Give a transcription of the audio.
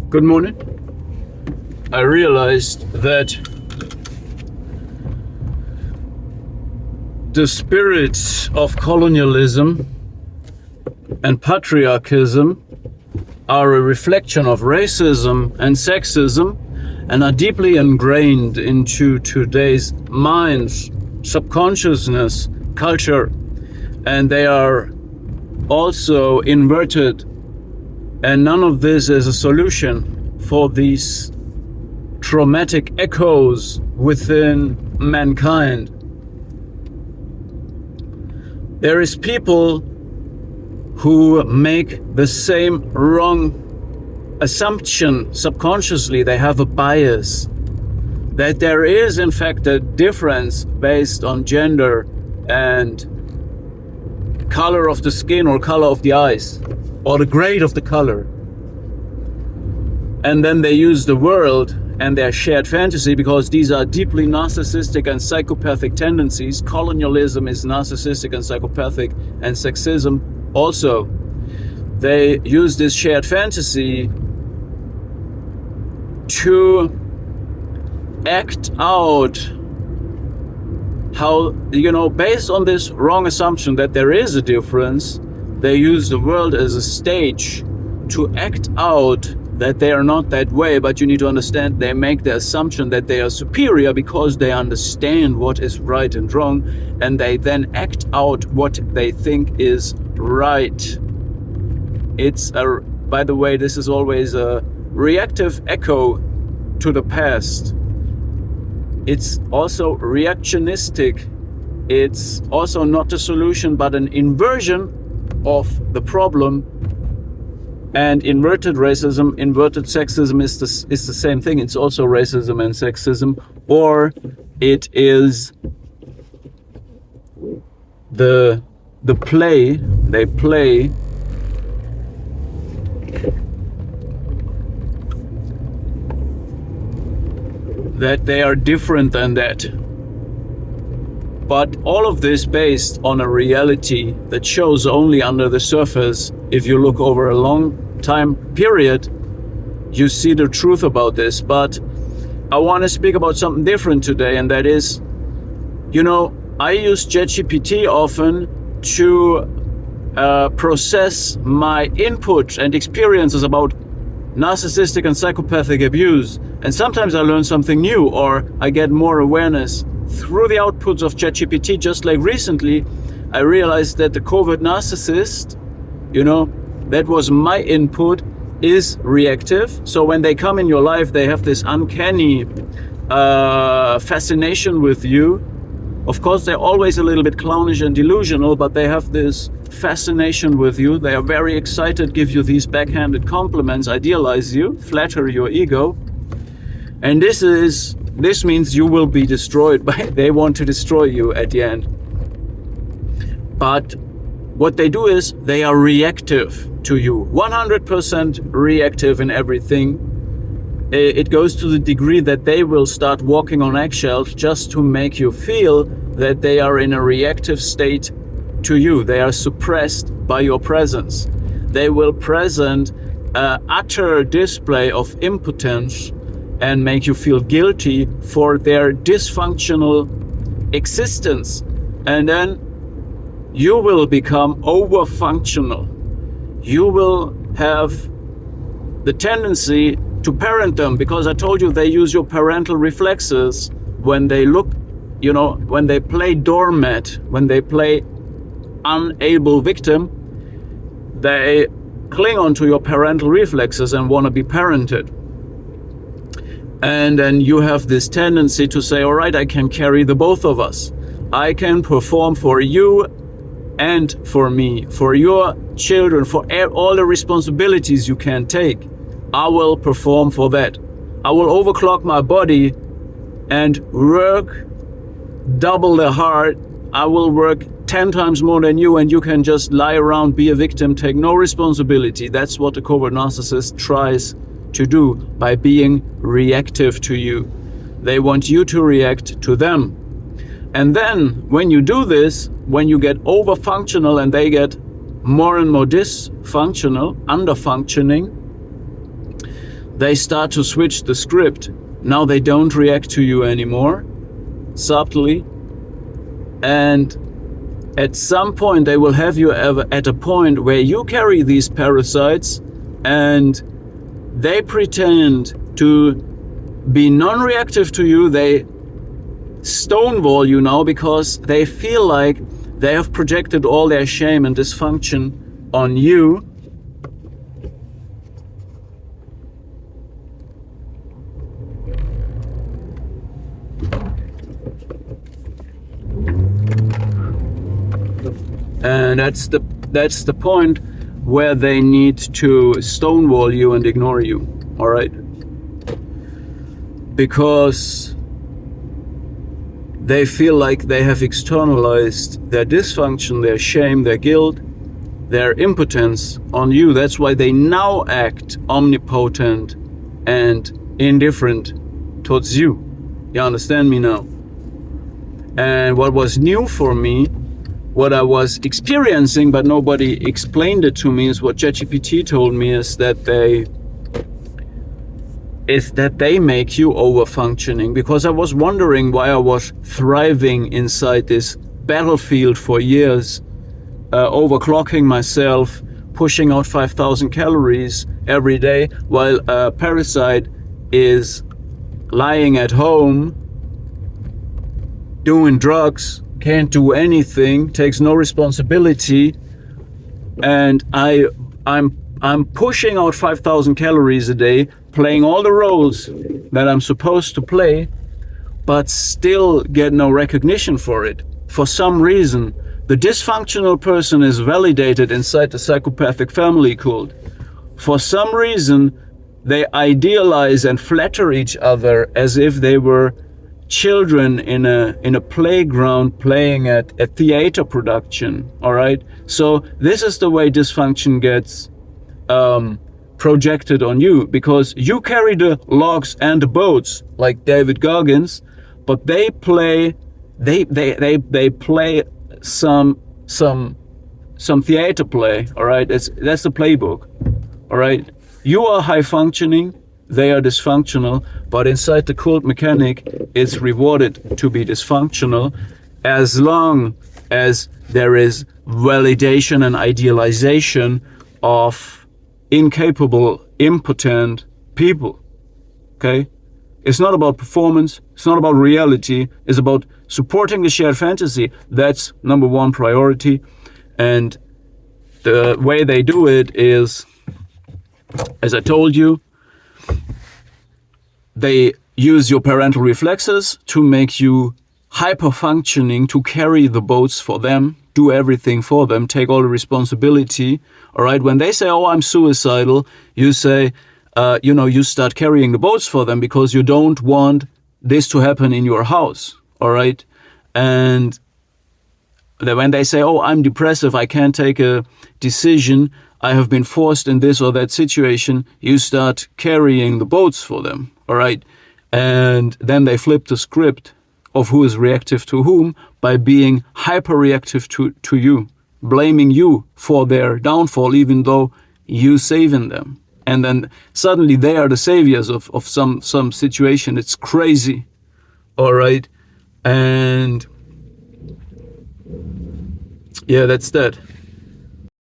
Good morning. I realized that the spirits of colonialism and patriarchism are a reflection of racism and sexism and are deeply ingrained into today's minds, subconsciousness, culture, and they are also inverted. And none of this is a solution for these traumatic echoes within mankind. There is people who make the same wrong assumption subconsciously. They have a bias that there is in fact a difference based on gender and color of the skin or color of the eyes or the grade of the color. And then they use the world and their shared fantasy, because these are deeply narcissistic and psychopathic tendencies. Colonialism is narcissistic and psychopathic, and sexism also. They use this shared fantasy to act out how, based on this wrong assumption that there is a difference, they use the world as a stage to act out that they are not that way. But you need to understand, they make the assumption that they are superior because they understand what is right and wrong, and they then act out what they think is right. By the way, this is always a reactive echo to the past. It's also reactionistic. It's also not a solution, but an inversion of the problem. And inverted racism, inverted sexism is the same thing. It's also racism and sexism, or it is the play they play that they are different than that. But all of this based on a reality that shows only under the surface. If you look over a long time period, you see the truth about this. But I want to speak about something different today, and that is, I use ChatGPT often to process my input and experiences about narcissistic and psychopathic abuse. And sometimes I learn something new, or I get more awareness through the outputs of ChatGPT. Just like recently, I realized that the covert narcissist, that was my input, is reactive. So when they come in your life, they have this uncanny fascination with you. Of course, they're always a little bit clownish and delusional, but they have this fascination with you. They are very excited, give you these backhanded compliments, idealize you, flatter your ego. And this means you will be destroyed they want to destroy you at the end. But what they do is they are reactive to you, 100% reactive in everything. It goes to the degree that they will start walking on eggshells just to make you feel that they are in a reactive state to you. They are suppressed by your presence. They will present an utter display of impotence and make you feel guilty for their dysfunctional existence. And then you will become over-functional. You will have the tendency to parent them, because I told you they use your parental reflexes when they look, when they play doormat, when they play unable victim, they cling onto your parental reflexes and want to be parented. And then you have this tendency to say, all right, I can carry the both of us. I can perform for you and for me, for your children, for all the responsibilities you can take. I will perform for that. I will overclock my body and work double the hard. I will work 10 times more than you, and you can just lie around, be a victim, take no responsibility. That's what the covert narcissist tries to do by being reactive to you. They want you to react to them. And then when you do this, when you get over-functional and they get more and more dysfunctional, under-functioning, they start to switch the script. Now they don't react to you anymore, subtly. And at some point they will have you at a point where you carry these parasites and they pretend to be non-reactive to you. They stonewall you now because they feel like they have projected all their shame and dysfunction on you. And that's the point where they need to stonewall you and ignore you, all right? Because they feel like they have externalized their dysfunction, their shame, their guilt, their impotence on you. That's why they now act omnipotent and indifferent towards you. You understand me now? And what was new for me, what I was experiencing but nobody explained it to me, is what ChatGPT told me, is that they make you over-functioning. Because I was wondering why I was thriving inside this battlefield for years, overclocking myself, pushing out 5,000 calories every day, while a parasite is lying at home, doing drugs, can't do anything, takes no responsibility, and I'm pushing out 5,000 calories a day, playing all the roles that I'm supposed to play, but still get no recognition for it. For some reason, the dysfunctional person is validated inside the psychopathic family cult. For some reason, they idealize and flatter each other as if they were children in a playground playing at a theater production, all right? So this is the way dysfunction gets projected on you, because you carry the logs and the boats like David Goggins, but they play some theater play, all right? That's the playbook, all right? You are high functioning, they are dysfunctional, but inside the cult mechanic, it's rewarded to be dysfunctional as long as there is validation and idealization of incapable, impotent people, okay? It's not about performance, it's not about reality, it's about supporting the shared fantasy. That's number one priority. And the way they do it is, as I told you, they use your parental reflexes to make you hyper-functioning, to carry the boats for them, do everything for them, take all the responsibility. All right, when they say, oh, I'm suicidal, you say, you start carrying the boats for them because you don't want this to happen in your house. All right, and then when they say, oh, I'm depressive, I can't take a decision, I have been forced in this or that situation, you start carrying the boats for them, all right? And then they flip the script of who is reactive to whom by being hyper-reactive to you, blaming you for their downfall, even though you saving them. And then suddenly they are the saviors of some situation. It's crazy, all right? And yeah, that's that.